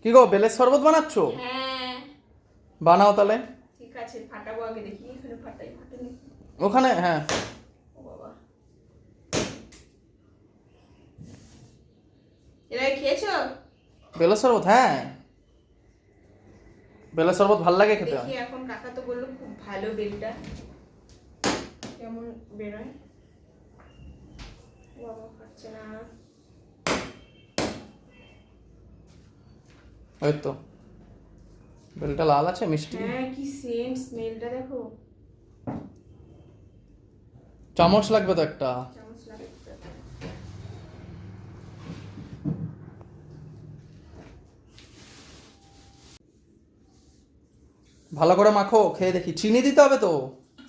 কি গো, বেলের শরবত বানাচ্ছ? হ্যাঁ বানাও তাহলে। ঠিক আছে, ফাটাবো আগে, দেখি এখানে ফাটানি। ওখানে, হ্যাঁ। ও বাবা, এরা খেয়েছো? বেলের শরবত, হ্যাঁ। বেলের শরবত ভাল লাগে খেতে। দেখি এখন কাকা তো বললো খুব ভালো বেলটা, কেমন বেরোয়। ও বাবা, খাচ্ছে না। ওই তো বেলটা লাল আছে, মিষ্টি। হ্যাঁ, কি সেন্ট, স্মেলটা দেখো। চামচ লাগবে তো একটা। চামচ লাগে তো। ভালো করে মাখো, খেয়ে দেখি। চিনি দিতে হবে তো।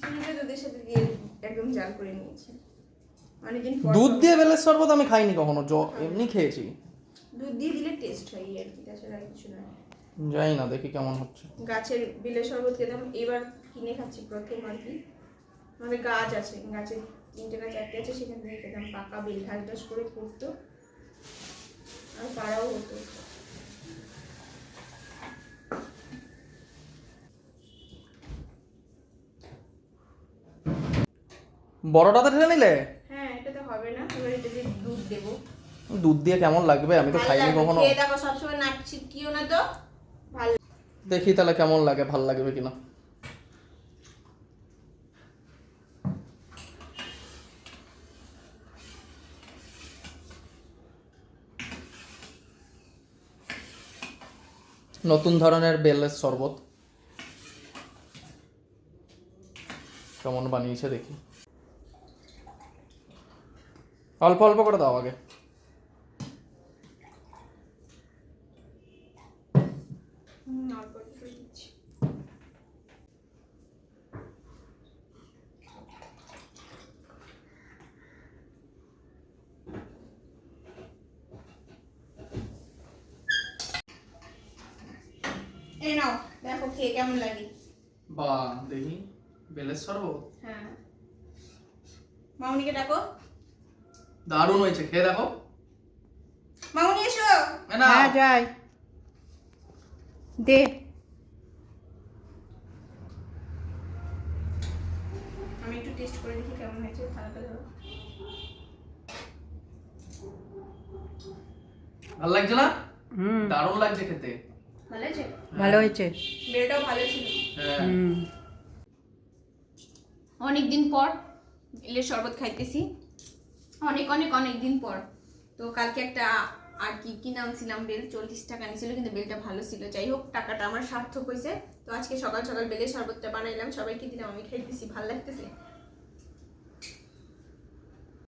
চিনিটা দুধের সাথে দিয়ে একদম জাল করে নিয়েছি অনেকদিন পর। দুধ দিয়ে বেলের শরবত আমি খাইনি কখনো, এমনি খেয়েছি। দুধ দিয়ে দিলে টেস্ট হয় আর কি, তাছাড়া আর কিছু নয়। জানি না, দেখি কেমন হচ্ছে। গাছের বেলের শরবত খেতাম, এবার কিনে খাচ্ছি প্রথম আর কি। আমাদের গাছ আছে, গাছের 3টে না 4টে আছে, সেখান থেকে খেতাম। পাকা বেল ঢাস ঢাস করে পড়তো আর পাড়াও হতো। বড়টাতে ঢেলে নিলে? হ্যাঁ, এটাতে হবে না, এবার এটা দিয়ে দুধ দেবো। দুধ দিয়ে কেমন লাগবে, আমি তো ভালো খাইনি লাগবে, কখনো। খেয়ে দেখো, সবসময় নাক ছিটকিও না তো। ভালো। দেখি তাহলে কেমন লাগে, ভাল লাগবে কিনা। নতুন ধরনের বেলের শরবত কেমন বানিয়েছে দেখি। অল্প অল্প করে দাও আগে। অল্প একটু করে দিচ্ছি। এই নাও, দেখো খেয়ে কেমন লাগে। বাহ, দেখি বেলের শরবত। হ্যাঁ, মামুনিকে ডাকো। দারুণ হয়েছে, খেয়ে দেখো। মামুনি এসো। হ্যাঁ যাই দে। আমি একটু টেস্ট করে দেখি কেমন হয়েছে, থালাটা ধরো। ভাল লাগছে না? হুম, দারুণ লাগছে খেতে। ভালো হয়েছে? ভালো হয়েছে। বেলটাও ভালো ছিল। হ্যাঁ। হুম, অনেকদিন পর বেলের শরবত খাইতেছি, অনেক অনেক অনেক দিন পর। তো কালকে একটা আর কি নামছিলাম, বেল 40 টাকা নিয়েছিল, কিন্তু বেলটা ভালো ছিল। যাই হোক, টাকাটা আমার সার্থক হয়েছে। তো আজকে সকাল সকাল বেলের শরবতটা বানাইলাম, সবাইকে দিলাম, আমি খাইতেছি, ভালো লাগতেছে।